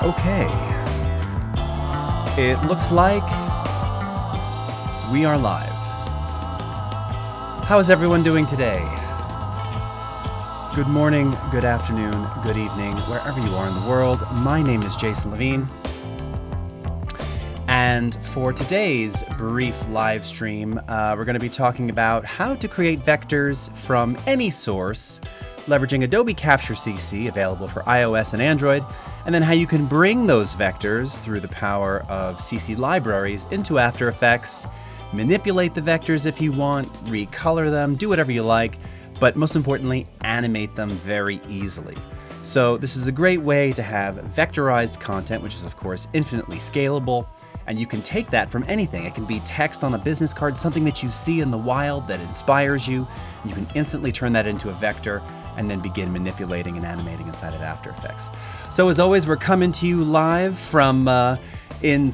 Okay. It looks like we are live. How is everyone doing today? Good morning, good afternoon, good evening, wherever you are in the world. My name is Jason Levine. And for today's brief live stream, we're going to be talking about how to create vectors from any source leveraging Adobe Capture CC, available for iOS and Android, and then how you can bring those vectors through the power of CC libraries into After Effects, manipulate the vectors if you want, recolor them, do whatever you like, but most importantly, animate them very easily. So this is a great way to have vectorized content, which is of course infinitely scalable, and you can take that from anything. It can be text on a business card, something that you see in the wild that inspires you, and you can instantly turn that into a vector and then begin manipulating and animating inside of After Effects. So as always, we're coming to you live from what am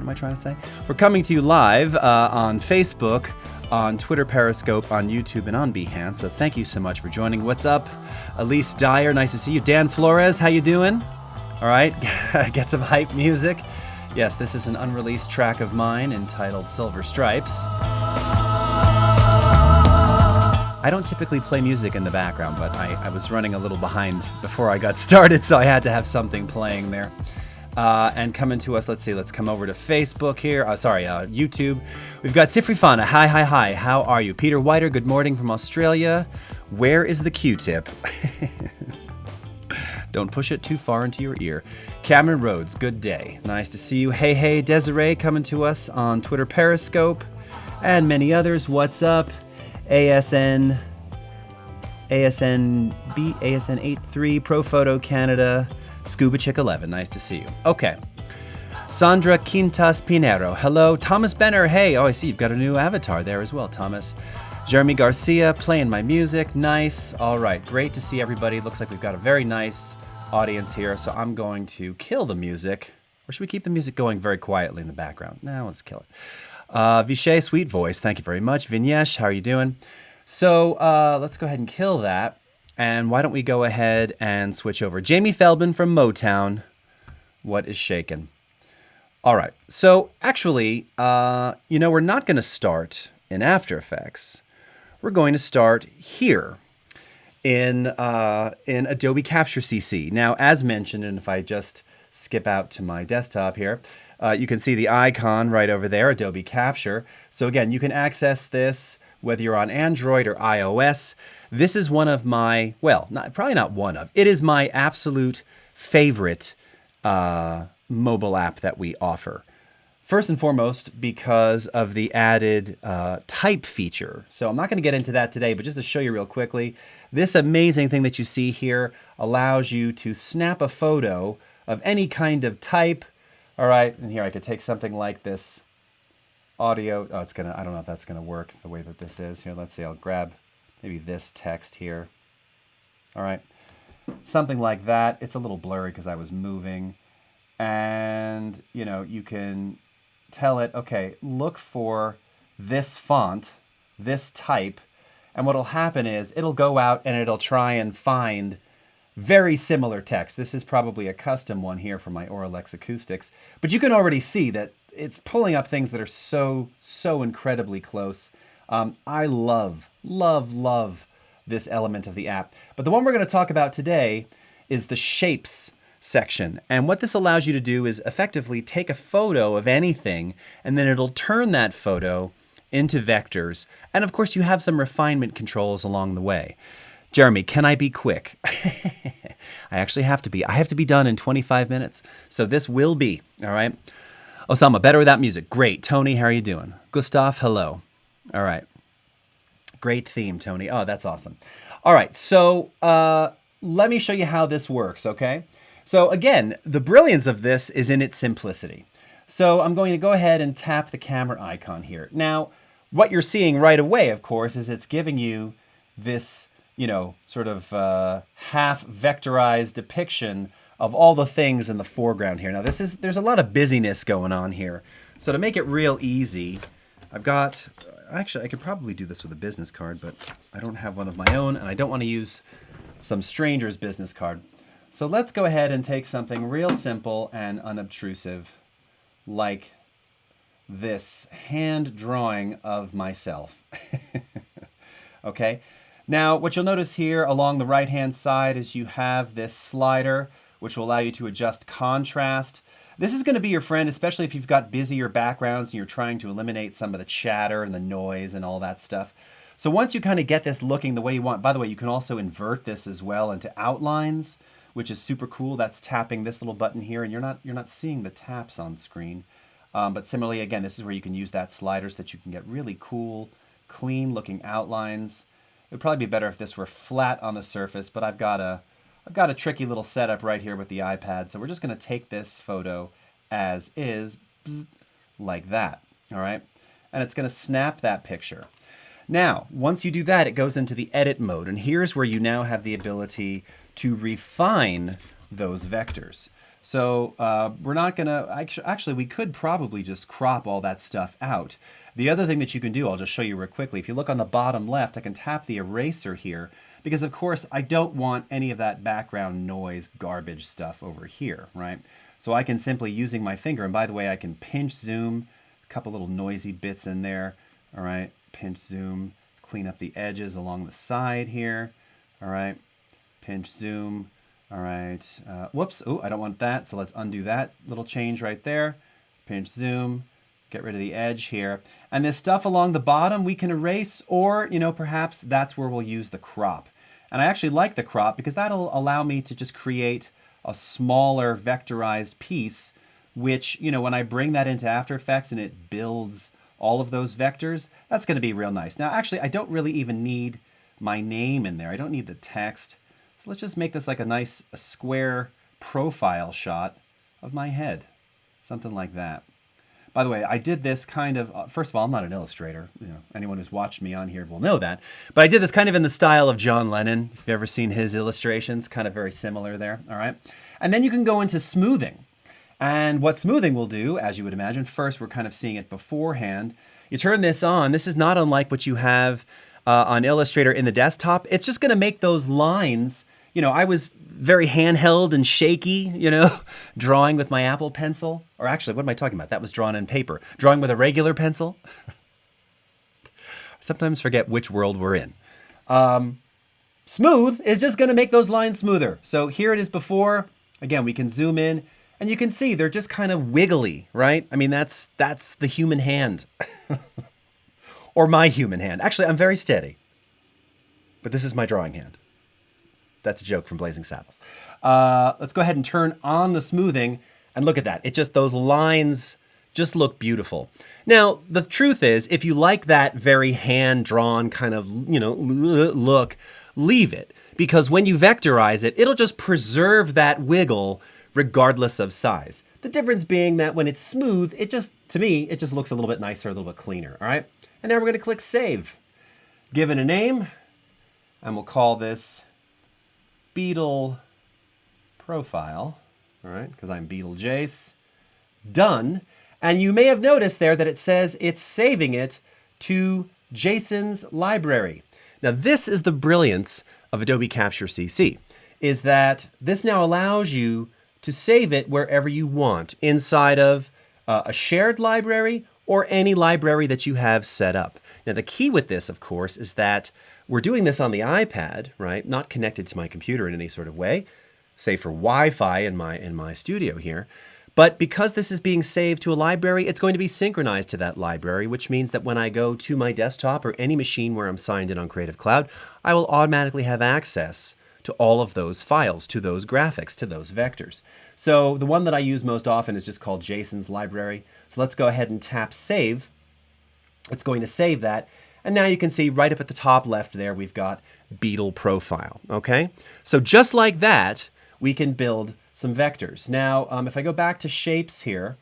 I trying to say? We're coming to you live on Facebook, on Twitter, Periscope, on YouTube, and on Behance. So thank you so much for joining. What's up? Elise Dyer, nice to see you. Dan Flores, how you doing? All right, get some hype music. Yes, this is an unreleased track of mine entitled Silver Stripes. I don't typically play music in the background, but I was running a little behind before I got started, so I had to have something playing there. And coming to us, let's come over to Facebook here. YouTube. We've got Sifri Fana. Hi. How are you? Peter Whiter, good morning from Australia. Where is the Q-tip? Don't push it too far into your ear. Cameron Rhodes, good day. Nice to see you. Hey, Desiree coming to us on Twitter, Periscope, and many others. What's up? ASN 83, Pro Photo Canada, Scuba Chick 11. Nice to see you. Okay. Sandra Quintas Pinero. Hello. Thomas Benner. Hey. Oh, I see you've got a new avatar there as well, Thomas. Jeremy Garcia playing my music. Nice. All right. Great to see everybody. Looks like we've got a very nice audience here. So I'm going to kill the music. Or should we keep the music going very quietly in the background? No, let's kill it. Vishay, sweet voice. Thank you very much. Vignesh, how are you doing? So let's go ahead and kill that. And why don't we go ahead and switch over. Jamie Feldman from Motown. What is shaking? All right. So actually, we're not going to start in After Effects. We're going to start here in Adobe Capture CC. Now, as mentioned, and if I just skip out to my desktop here, you can see the icon right over there, Adobe Capture. So again, you can access this whether you're on Android or iOS. This is one of my, probably not one of, it is my absolute favorite mobile app that we offer. First and foremost, because of the added type feature. So I'm not going to get into that today, but just to show you real quickly, this amazing thing that you see here allows you to snap a photo of any kind of type. All right, and here I could take something like this audio. Oh, I don't know if that's gonna work the way that this is. Here, let's see, I'll grab maybe this text here. All right, something like that. It's a little blurry because I was moving. And, you can tell it, okay, look for this font, this type, and what'll happen is it'll go out and it'll try and find very similar text. This is probably a custom one here for my Auralex Acoustics, but you can already see that it's pulling up things that are so incredibly close. I love this element of the app. But the one we're going to talk about today is the shapes section. And what this allows you to do is effectively take a photo of anything, and then it'll turn that photo into vectors. And of course, you have some refinement controls along the way. Jeremy, can I be quick? I actually have to be. I have to be done in 25 minutes. So this will be, all right? Osama, better without music. Great. Tony, how are you doing? Gustav, hello. All right. Great theme, Tony. Oh, that's awesome. All right. So let me show you how this works, okay? So again, the brilliance of this is in its simplicity. So I'm going to go ahead and tap the camera icon here. Now, what you're seeing right away, of course, is it's giving you this, sort of half vectorized depiction of all the things in the foreground here. Now, there's a lot of busyness going on here. So to make it real easy, actually, I could probably do this with a business card, but I don't have one of my own, and I don't want to use some stranger's business card. So let's go ahead and take something real simple and unobtrusive, like this hand drawing of myself. Okay. Now, what you'll notice here along the right-hand side is you have this slider, which will allow you to adjust contrast. This is going to be your friend, especially if you've got busier backgrounds and you're trying to eliminate some of the chatter and the noise and all that stuff. So once you kind of get this looking the way you want, by the way, you can also invert this as well into outlines, which is super cool. That's tapping this little button here, and you're not seeing the taps on screen. But similarly, again, this is where you can use that slider so that you can get really cool, clean looking outlines. It would probably be better if this were flat on the surface, but I've got a tricky little setup right here with the iPad. So we're just going to take this photo as is, like that, all right? And it's going to snap that picture. Now, once you do that, it goes into the edit mode, and here's where you now have the ability to refine those vectors. So we're not going to, actually, we could probably just crop all that stuff out. The other thing that you can do, I'll just show you real quickly. If you look on the bottom left, I can tap the eraser here because, of course, I don't want any of that background noise garbage stuff over here, right? So I can simply, using my finger, and by the way, I can pinch zoom, a couple little noisy bits in there, all right? Pinch zoom, clean up the edges along the side here, all right? Pinch zoom, all right. Whoops, oh, I don't want that, so let's undo that little change right there. Pinch zoom. Get rid of the edge here. And this stuff along the bottom we can erase, or, you know, perhaps that's where we'll use the crop. And I actually like the crop because that'll allow me to just create a smaller vectorized piece, which, you know, when I bring that into After Effects and it builds all of those vectors, that's going to be real nice. Now, actually, I don't really even need my name in there. I don't need the text. So let's just make this like a square profile shot of my head. Something like that. By the way, I did this kind of, first of all, I'm not an illustrator. You know, anyone who's watched me on here will know that. But I did this kind of in the style of John Lennon. If you've ever seen his illustrations, kind of very similar there, all right? And then you can go into smoothing. And what smoothing will do, as you would imagine, first we're kind of seeing it beforehand. You turn this on. This is not unlike what you have on Illustrator in the desktop. It's just going to make those lines, you know, I was very handheld and shaky, you know, drawing with my Apple Pencil. Or actually, what am I talking about? That was drawn in paper. Drawing with a regular pencil. Sometimes forget which world we're in. Smooth is just going to make those lines smoother. So here it is before. Again, we can zoom in, and you can see they're just kind of wiggly, right? I mean, that's the human hand. Or my human hand. Actually, I'm very steady. But this is my drawing hand. That's a joke from Blazing Saddles. Let's go ahead and turn on the smoothing, and look at that. It just, those lines just look beautiful. Now, the truth is, if you like that very hand-drawn kind of, you know, look, leave it. Because when you vectorize it, it'll just preserve that wiggle regardless of size. The difference being that when it's smooth, it just, to me, it just looks a little bit nicer, a little bit cleaner, all right? And now we're going to click Save. Give it a name, and we'll call this Beetle Profile, all right, because I'm Beetle Jace. Done. And you may have noticed there that it says it's saving it to Jason's library. Now, this is the brilliance of Adobe Capture CC, is that this now allows you to save it wherever you want, inside of a shared library or any library that you have set up. Now, the key with this, of course, is that we're doing this on the iPad, right? Not connected to my computer in any sort of way, say for Wi-Fi in my studio here. But because this is being saved to a library, it's going to be synchronized to that library, which means that when I go to my desktop or any machine where I'm signed in on Creative Cloud, I will automatically have access to all of those files, to those graphics, to those vectors. So the one that I use most often is just called Jason's Library. So let's go ahead and tap Save. It's going to save that. And now you can see right up at the top left there, we've got Beetle Profile, okay? So just like that, we can build some vectors. Now, if I go back to shapes here,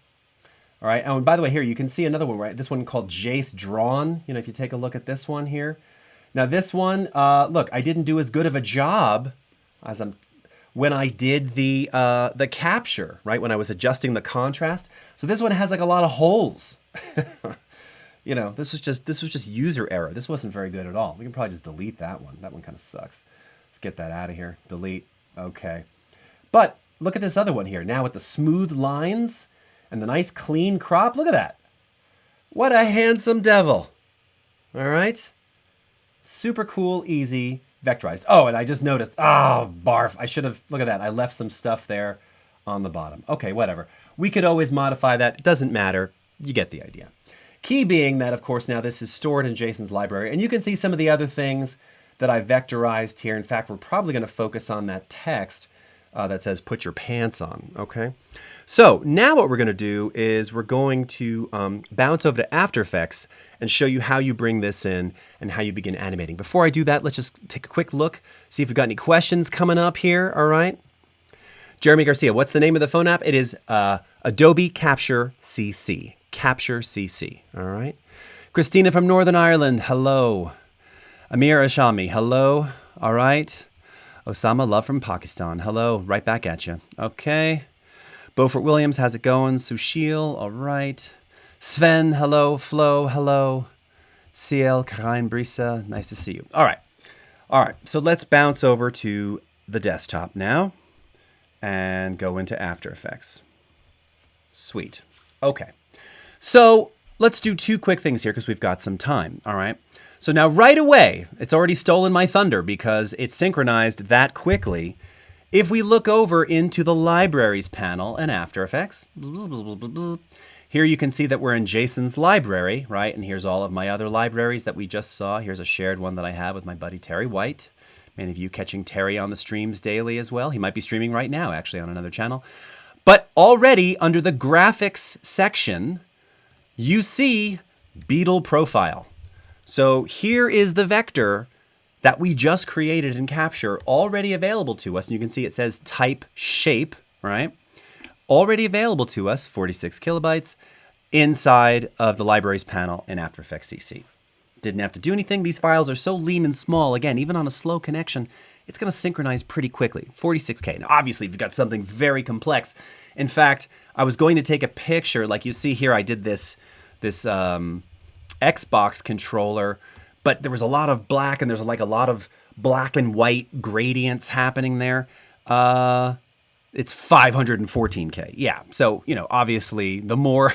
all right, and by the way, here you can see another one, right? This one called Jace Drawn. You know, if you take a look at this one here. Now this one, look, I didn't do as good of a job as when I did the capture, right? When I was adjusting the contrast. So this one has like a lot of holes. You know, this was just user error. This wasn't very good at all. We can probably just delete that one. That one kind of sucks. Let's get that out of here. Delete. Okay. But look at this other one here. Now with the smooth lines and the nice clean crop. Look at that. What a handsome devil. All right. Super cool, easy, vectorized. Oh, and I just noticed, oh, barf. I should have, look at that. I left some stuff there on the bottom. Okay, whatever. We could always modify that. It doesn't matter. You get the idea. Key being that, of course, now this is stored in Jason's library, and you can see some of the other things that I vectorized here. In fact, we're probably going to focus on that text that says put your pants on, okay? So now what we're going to do is we're going to bounce over to After Effects and show you how you bring this in and how you begin animating. Before I do that, let's just take a quick look, see if we've got any questions coming up here, all right? Jeremy Garcia, what's the name of the phone app? It is Adobe Capture CC. Capture CC, all right? Christina from Northern Ireland, hello. Amir Ashami, hello, all right. Osama Love from Pakistan, hello, right back at you. Okay. Beaufort Williams, how's it going? Sushil, all right. Sven, hello. Flo, hello. CL, Karain, Brisa, nice to see you. All right. All right, so let's bounce over to the desktop now and go into After Effects. Sweet. Okay. So let's do two quick things here because we've got some time, all right? So now right away, it's already stolen my thunder because it's synchronized that quickly. If we look over into the Libraries panel in After Effects, here you can see that we're in Jason's library, right? And here's all of my other libraries that we just saw. Here's a shared one that I have with my buddy Terry White. Many of you catching Terry on the streams daily as well. He might be streaming right now, actually, on another channel. But already under the Graphics section, you see Beetle Profile. So here is the vector that we just created in Capture already available to us. And you can see it says type shape, right? Already available to us, 46 kilobytes, inside of the Libraries panel in After Effects CC. Didn't have to do anything. These files are so lean and small. Again, even on a slow connection, it's going to synchronize pretty quickly. 46K. Now, obviously, if you've got something very complex. In fact, I was going to take a picture. Like you see here, I did this Xbox controller, but there was a lot of black and there's like a lot of black and white gradients happening there. It's 514K. Yeah. So, you know, obviously the more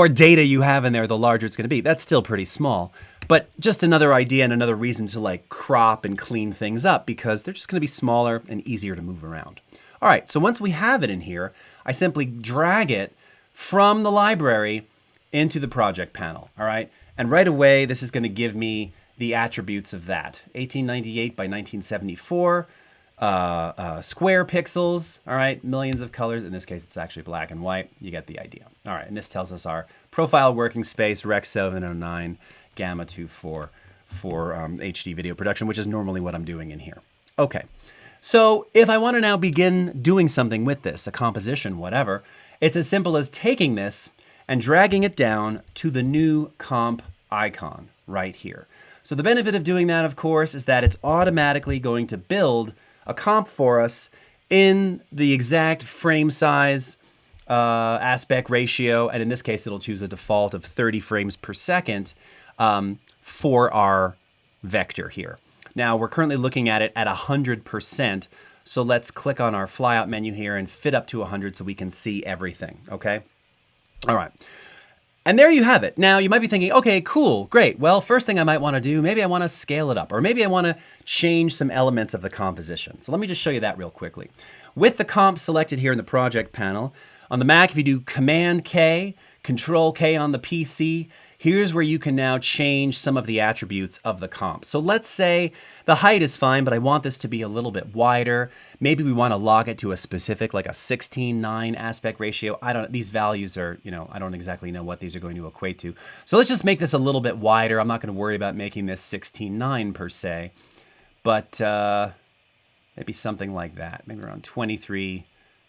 data you have in there, the larger it's going to be. That's still pretty small, but just another idea and another reason to like crop and clean things up because they're just going to be smaller and easier to move around. All right. So once we have it in here, I simply drag it from the library into the project panel, all right? And right away, this is going to give me the attributes of that. 1898 by 1974, square pixels, all right? Millions of colors. In this case, it's actually black and white. You get the idea. All right, and this tells us our profile working space, Rec 709, Gamma 24 for HD video production, which is normally what I'm doing in here. Okay, so if I want to now begin doing something with this, a composition, whatever, it's as simple as taking this and dragging it down to the new comp icon right here. So the benefit of doing that, of course, is that it's automatically going to build a comp for us in the exact frame size, aspect ratio, and in this case, it'll choose a default of 30 frames per second for our vector here. Now, we're currently looking at it at 100%, so let's click on our flyout menu here and fit up to 100 so we can see everything, okay? All right. And there you have it. Now you might be thinking, okay, cool, great. Well, first thing I might want to do, maybe I want to scale it up, or maybe I want to change some elements of the composition. So let me just show you that real quickly. With the comp selected here in the project panel, on the Mac, if you do Command K, Control K on the PC, here's where you can now change some of the attributes of the comp. So let's say the height is fine, but I want this to be a little bit wider. Maybe we want to log it to a specific, like a 16:9 aspect ratio. These values are, I don't exactly know what these are going to equate to. So let's just make this a little bit wider. I'm not going to worry about making this 16:9 per se, but maybe something like that. Maybe around 23.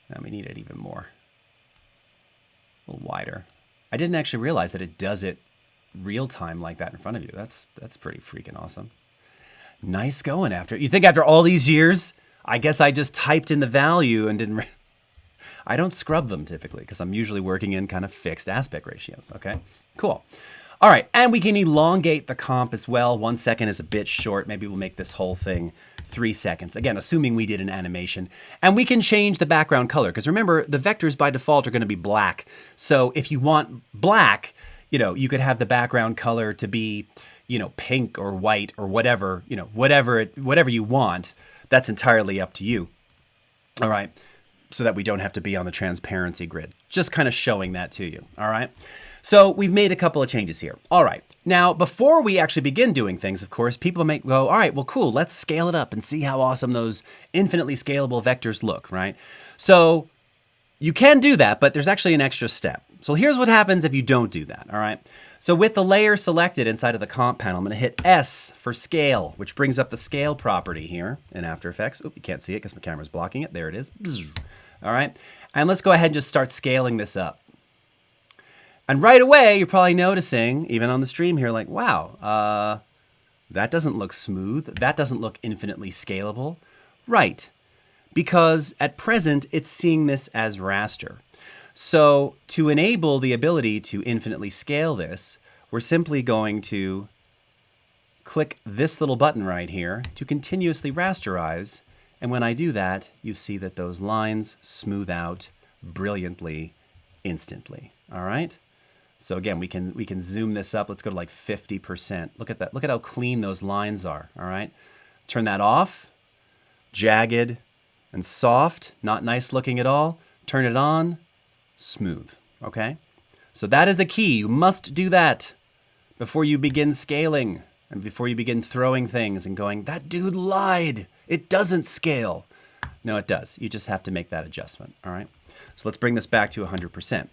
No, we need it even more. A little wider. I didn't actually realize that it does it real time like that in front of you. That's pretty freaking awesome. Nice going after. You think after all these years, I guess I just typed in the value and didn't. I don't scrub them typically because I'm usually working in kind of fixed aspect ratios. Okay, cool. All right, and we can elongate the comp as well. 1 second is a bit short. Maybe we'll make this whole thing 3 seconds. Again, assuming we did an animation. And we can change the background color, because remember, the vectors by default are going to be black. So if you want black, you could have the background color to be, pink or white or whatever, whatever you want. That's entirely up to you. All right, so that we don't have to be on the transparency grid. Just kind of showing that to you. All right. So we've made a couple of changes here. All right. Now, before we actually begin doing things, of course, people might go, all right, well, cool, let's scale it up and see how awesome those infinitely scalable vectors look, right? So you can do that, but there's actually an extra step. So here's what happens if you don't do that, all right? So with the layer selected inside of the comp panel, I'm gonna hit S for scale, which brings up the scale property here in After Effects. Oop, you can't see it because my camera's blocking it. There it is. All right. And let's go ahead and just start scaling this up. And right away, you're probably noticing, even on the stream here, like, wow, that doesn't look smooth. That doesn't look infinitely scalable. Right, because at present, it's seeing this as raster. So to enable the ability to infinitely scale this, we're simply going to click this little button right here to continuously rasterize. And when I do that, you see that those lines smooth out brilliantly, instantly, all right? So again, we can zoom this up. Let's go to like 50%. Look at that. Look at how clean those lines are, all right? Turn that off. Jagged and soft, not nice looking at all. Turn it on, smooth, okay? So that is a key. You must do that before you begin scaling and before you begin throwing things and going, that dude lied. It doesn't scale. No, it does. You just have to make that adjustment, all right? So let's bring this back to 100%.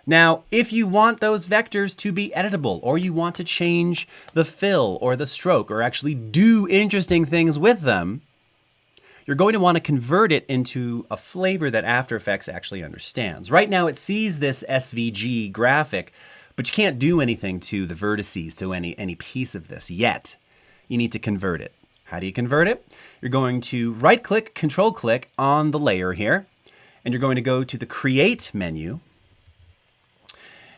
Now, if you want those vectors to be editable, or you want to change the fill or the stroke, or actually do interesting things with them, you're going to want to convert it into a flavor that After Effects actually understands. Right now, it sees this SVG graphic, but you can't do anything to the vertices, to any piece of this yet. You need to convert it. How do you convert it? You're going to right-click, control-click on the layer here, and you're going to go to the Create menu.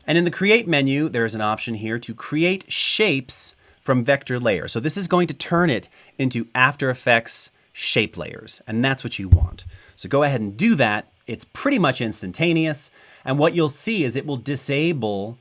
And in the Create menu, there is an option here to create shapes from vector layer. So this is going to turn it into After Effects shape layers, and that's what you want. So go ahead and do that. It's pretty much instantaneous, and what you'll see is it will disable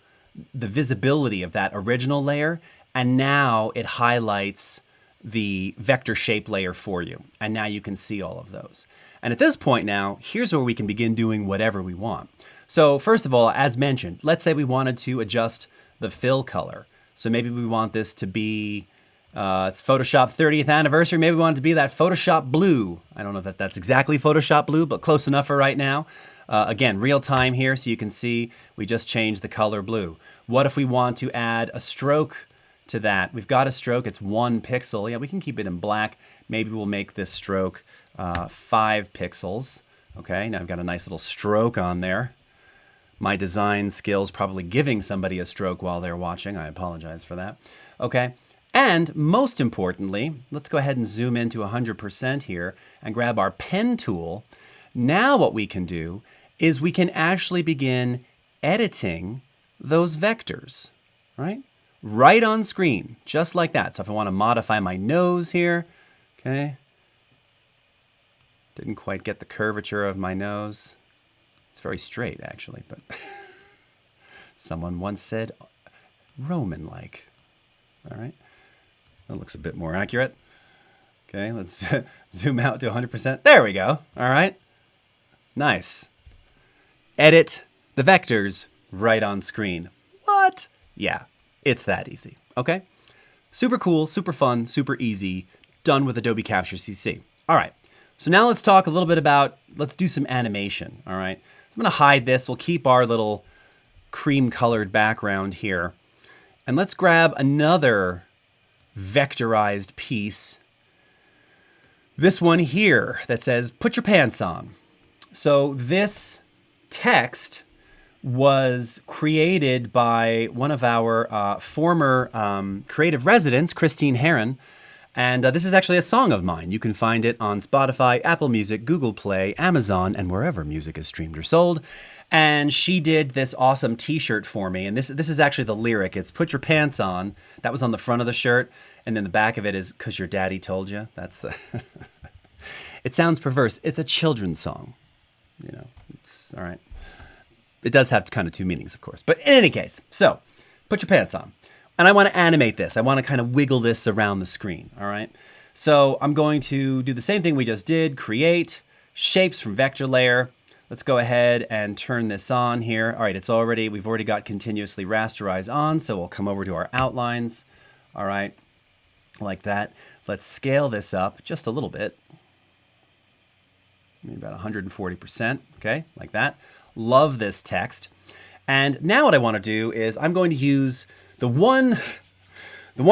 the visibility of that original layer, and now it highlights the vector shape layer for you, and now you can see all of those. And at this point now, here's where we can begin doing whatever we want. So first of all, as mentioned, let's say we wanted to adjust the fill color. So maybe we want this to be, it's Photoshop 30th anniversary. Maybe we want it to be that Photoshop blue. I don't know if that's exactly Photoshop blue, but close enough for right now. Again, real time here, so you can see we just changed the color blue. What if we want to add a stroke to that? We've got a stroke, it's 1 pixel. Yeah, we can keep it in black. Maybe we'll make this stroke 5 pixels. Okay, now I've got a nice little stroke on there. My design skills probably giving somebody a stroke while they're watching. I apologize for that. Okay, and most importantly, let's go ahead and zoom into 100% here and grab our pen tool. Now what we can do is we can actually begin editing those vectors, right? Right on screen, just like that. So if I want to modify my nose here, okay. Didn't quite get the curvature of my nose. It's very straight, actually, but someone once said Roman-like. All right, that looks a bit more accurate. Okay, let's zoom out to 100%. There we go. All right, nice. Edit the vectors right on screen. What? Yeah, it's that easy. Okay, super cool, super fun, super easy. Done with Adobe Capture CC. All right, so now let's talk a little bit about, let's do some animation. All right. I'm going to hide this. We'll keep our little cream-colored background here. And let's grab another vectorized piece. This one here that says, put your pants on. So this text was created by one of our former creative residents, Christine Heron. And this is actually a song of mine. You can find it on Spotify, Apple Music, Google Play, Amazon, and wherever music is streamed or sold. And she did this awesome t-shirt for me. And this is actually the lyric. It's "Put your pants on." That was on the front of the shirt. And then the back of it is "'Cause your daddy told you." That's the... It sounds perverse. It's a children's song. You know, it's all right. It does have kind of two meanings, of course. But in any case, so put your pants on. And I want to animate this. I want to kind of wiggle this around the screen, all right? So I'm going to do the same thing we just did, create shapes from vector layer. Let's go ahead and turn this on here. All right, we've already got continuously rasterize on, so we'll come over to our outlines, all right, like that. Let's scale this up just a little bit, maybe about 140%, okay, like that. Love this text. And now what I want to do is I'm going to use the one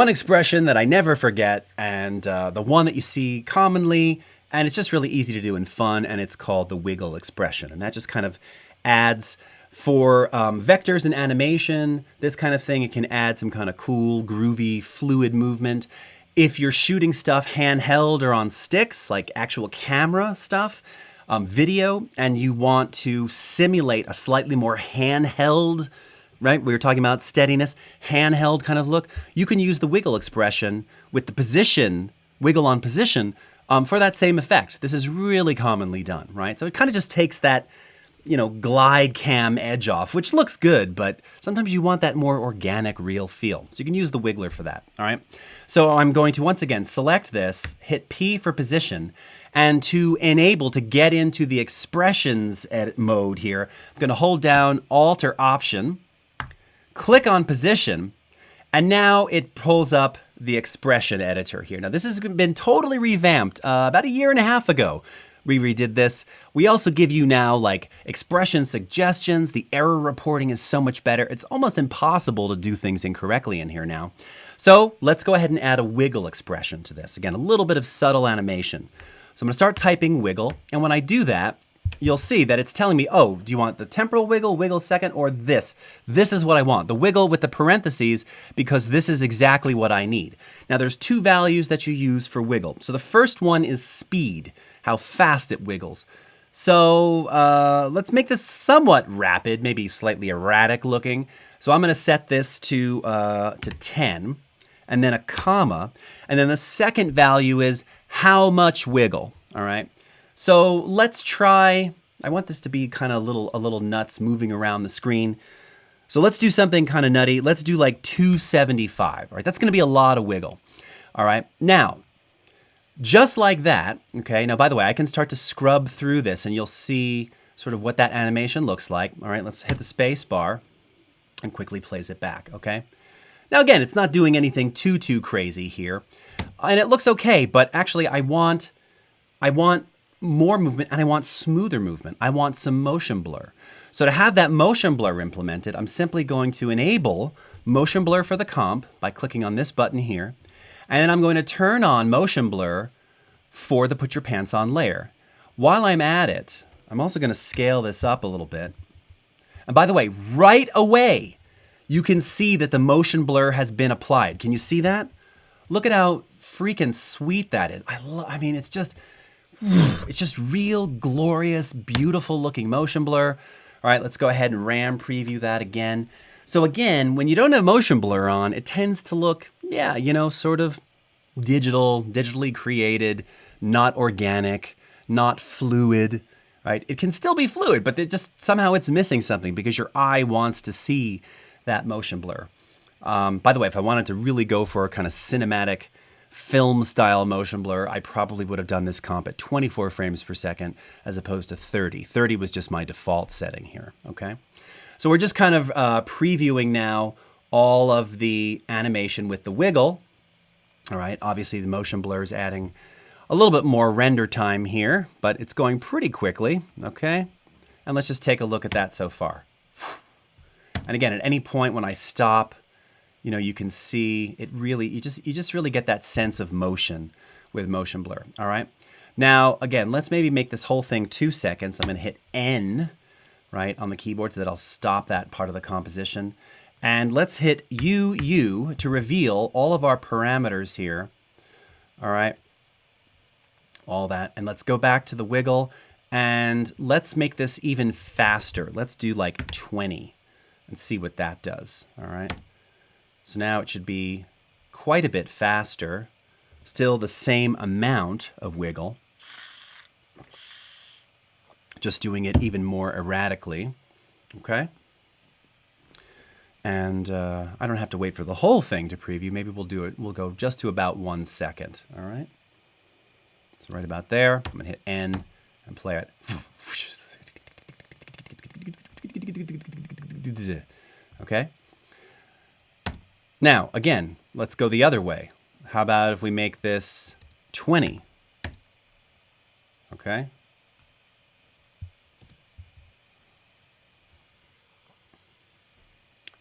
expression that I never forget, and the one that you see commonly, and it's just really easy to do and fun, and it's called the wiggle expression. And that just kind of adds, for vectors and animation, this kind of thing, it can add some kind of cool, groovy, fluid movement. If you're shooting stuff handheld or on sticks, like actual camera stuff, video, and you want to simulate a slightly more handheld, right? We were talking about steadiness, handheld kind of look. You can use the wiggle expression with the position, wiggle on position, for that same effect. This is really commonly done, right? So it kind of just takes that, you know, glide cam edge off, which looks good, but sometimes you want that more organic, real feel. So you can use the wiggler for that, all right? So I'm going to, once again, select this, hit P for position, and to enable to get into the expressions edit mode here, I'm going to hold down Alt or Option, click on position, and now it pulls up the expression editor here. Now this has been totally revamped about 1.5 years ago. We redid this. We also give you now like expression suggestions. The error reporting is so much better. It's almost impossible to do things incorrectly in here now. So let's go ahead and add a wiggle expression to this. Again, a little bit of subtle animation. So I'm going to start typing wiggle, and when I do that, you'll see that it's telling me, oh, do you want the temporal wiggle, wiggle second, or this? This is what I want, the wiggle with the parentheses, because this is exactly what I need. Now there's two values that you use for wiggle. So the first one is speed, how fast it wiggles. So let's make this somewhat rapid, maybe slightly erratic looking. So I'm going to set this to 10, and then a comma, and then the second value is how much wiggle, all right? So let's try, I want this to be kind of a little nuts moving around the screen. So let's do something kind of nutty. Let's do like 275, all right? That's gonna be a lot of wiggle, all right? Now, just like that, okay? Now, by the way, I can start to scrub through this and you'll see sort of what that animation looks like. All right, let's hit the space bar and quickly plays it back, okay? Now again, it's not doing anything too crazy here. And it looks okay, but actually I want more movement and I want smoother movement. I want some motion blur. So to have that motion blur implemented, I'm simply going to enable motion blur for the comp by clicking on this button here. And then I'm going to turn on motion blur for the put your pants on layer. While I'm at it, I'm also going to scale this up a little bit. And by the way, right away, you can see that the motion blur has been applied. Can you see that? Look at how freaking sweet that is. I mean, it's just real glorious, beautiful looking motion blur. All right, let's go ahead and RAM preview that again. So again, when you don't have motion blur on, it tends to look, yeah, you know, sort of digitally created, not organic, not fluid, right? It can still be fluid, but somehow it's missing something because your eye wants to see that motion blur. By the way, if I wanted to really go for a kind of cinematic film style motion blur, I probably would have done this comp at 24 frames per second as opposed to 30. 30 was just my default setting here, okay? So we're just kind of previewing now all of the animation with the wiggle. All right, obviously the motion blur is adding a little bit more render time here, but it's going pretty quickly, okay? And let's just take a look at that so far. And again, at any point when I stop, you know, you can see it really, you just really get that sense of motion with motion blur, all right? Now, again, let's maybe make this whole thing 2 seconds. I'm gonna hit N, right, on the keyboard so that I'll stop that part of the composition. And let's hit U to reveal all of our parameters here. All right. All that. And let's go back to the wiggle and let's make this even faster. Let's do like 20 and see what that does. All right. So now it should be quite a bit faster. Still the same amount of wiggle. Just doing it even more erratically. Okay. And I don't have to wait for the whole thing to preview. Maybe we'll do it. We'll go just to about 1 second. All right. So right about there, I'm going to hit N and play it. Okay. Now, again, let's go the other way. How about if we make this 20? Okay.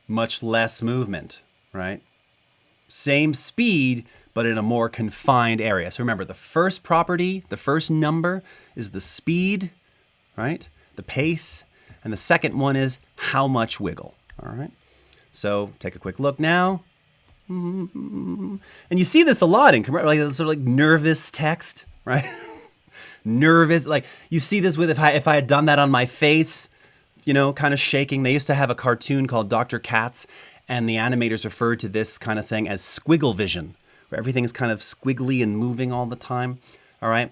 Much less movement, right? Same speed, but in a more confined area. So remember, the first property, the first number is the speed, right? The pace. And the second one is how much wiggle, all right? So take a quick look now. And you see this a lot in like sort of like nervous text, right? Nervous, like you see this with if I had done that on my face, you know, kind of shaking. They used to have a cartoon called Dr. Katz, and the animators referred to this kind of thing as squiggle vision, where everything is kind of squiggly and moving all the time. All right.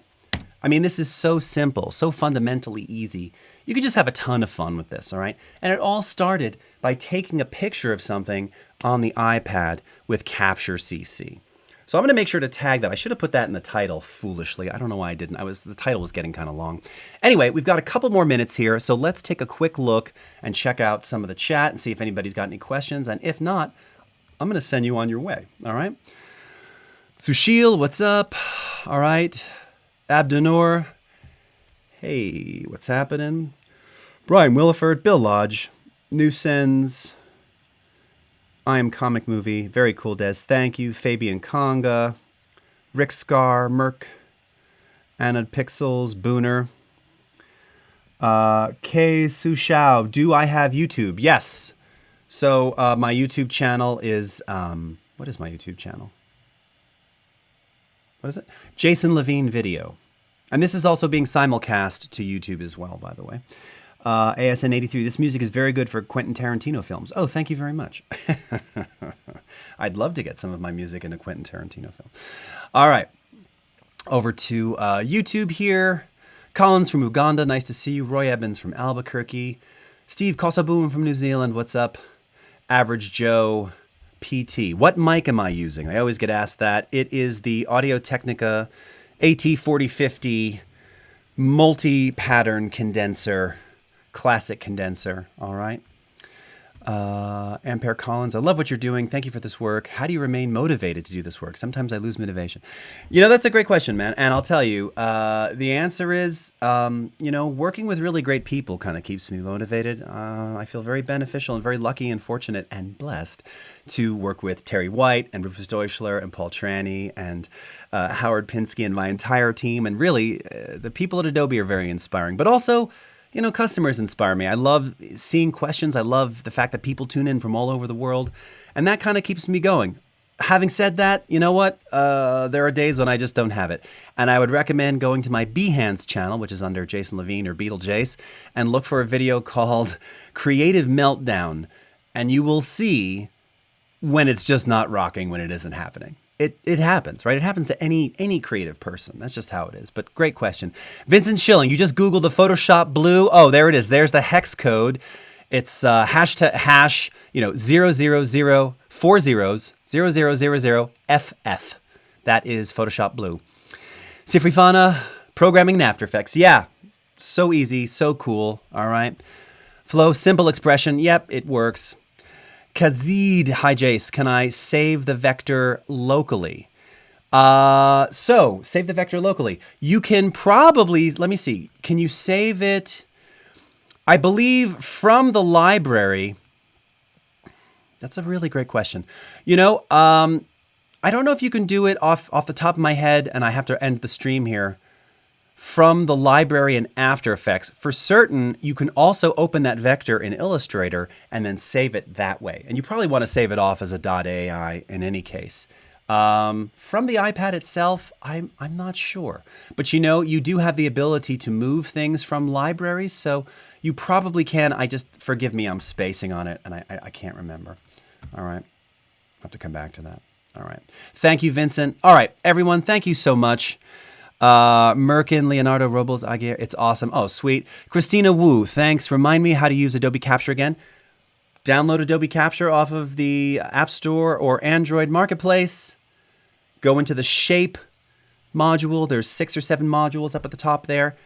I mean, this is so simple, so fundamentally easy. You could just have a ton of fun with this. All right. And it all started by taking a picture of something on the iPad with Capture CC. So I'm going to make sure to tag that. I should have put that in the title foolishly. I don't know why I didn't. The title was getting kind of long. Anyway, we've got a couple more minutes here. So let's take a quick look and check out some of the chat and see if anybody's got any questions. And if not, I'm going to send you on your way. All right. Sushil, what's up? All right. Abdunor. Hey, what's happening? Brian Williford, Bill Lodge, Newsends. I Am Comic Movie, very cool, Des. Thank you. Fabian Conga, Rick Scar, Merc, Anna Pixels, Booner, K Sushao. Do I have YouTube? Yes. So my YouTube channel is what is my YouTube channel? What is it? Jason Levine Video, and this is also being simulcast to YouTube as well, by the way. ASN83, this music is very good for Quentin Tarantino films. Oh, thank you very much. I'd love to get some of my music in a Quentin Tarantino film. All right. Over to YouTube here. Collins from Uganda, nice to see you. Roy Evans from Albuquerque. Steve Kosaboom from New Zealand, what's up? Average Joe PT. What mic am I using? I always get asked that. It is the Audio-Technica AT4050 multi-pattern condenser. Classic condenser, all right? Ampere Collins, I love what you're doing. Thank you for this work. How do you remain motivated to do this work? Sometimes I lose motivation. You know, that's a great question, man. And I'll tell you, the answer is, you know, working with really great people kind of keeps me motivated. I feel very beneficial and very lucky and fortunate and blessed to work with Terry White and Rufus Deutschler and Paul Tranny and Howard Pinsky and my entire team. And really, the people at Adobe are very inspiring. But also, you know, customers inspire me. I love seeing questions. I love the fact that people tune in from all over the world. And that kind of keeps me going. Having said that, you know what? There are days when I just don't have it. And I would recommend going to my Behance channel, which is under Jason Levine or Beetlejace, and look for a video called Creative Meltdown. And you will see when it's just not rocking, when it isn't happening. It happens, right? It happens to any creative person. That's just how it is. But great question. Vincent Schilling, you just Googled the Photoshop Blue. Oh, there it is. There's the hex code. It's hash, you know, 000400000FF. That is Photoshop Blue. Sifrifana, programming in After Effects. Yeah, so easy, so cool. All right. Flow, simple expression. Yep, it works. Kazid, hi Jace, can I save the vector locally? So, save the vector locally. You can probably, let me see, can you save it, I believe, from the library? That's a really great question. You know, I don't know if you can do it off the top of my head, and I have to end the stream here. From the library in After Effects. For certain, you can also open that vector in Illustrator and then save it that way. And you probably want to save it off as a .ai in any case. From the iPad itself, I'm not sure. But you do have the ability to move things from libraries, so you probably can. Forgive me, I'm spacing on it, and I can't remember. All right. I'll have to come back to that. All right. Thank you, Vincent. All right, everyone, thank you so much. Merkin, Leonardo Robles, Aguirre, it's awesome. Oh, sweet. Christina Wu, thanks. Remind me how to use Adobe Capture again. Download Adobe Capture off of the App Store or Android Marketplace. Go into the Shape module. There's 6 or 7 modules up at the top there.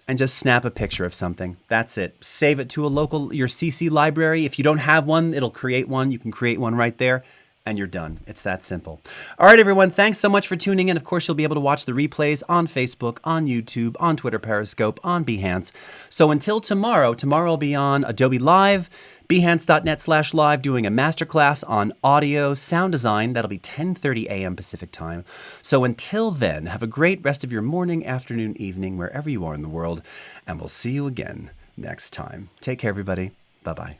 And just snap a picture of something. That's it. Save it to your CC library. If you don't have one, it'll create one. You can create one right there. And you're done. It's that simple. All right, everyone. Thanks so much for tuning in. Of course, you'll be able to watch the replays on Facebook, on YouTube, on Twitter Periscope, on Behance. So until tomorrow I'll be on Adobe Live, behance.net/live, doing a masterclass on audio sound design. That'll be 10:30 a.m. Pacific time. So until then, have a great rest of your morning, afternoon, evening, wherever you are in the world. And we'll see you again next time. Take care, everybody. Bye-bye.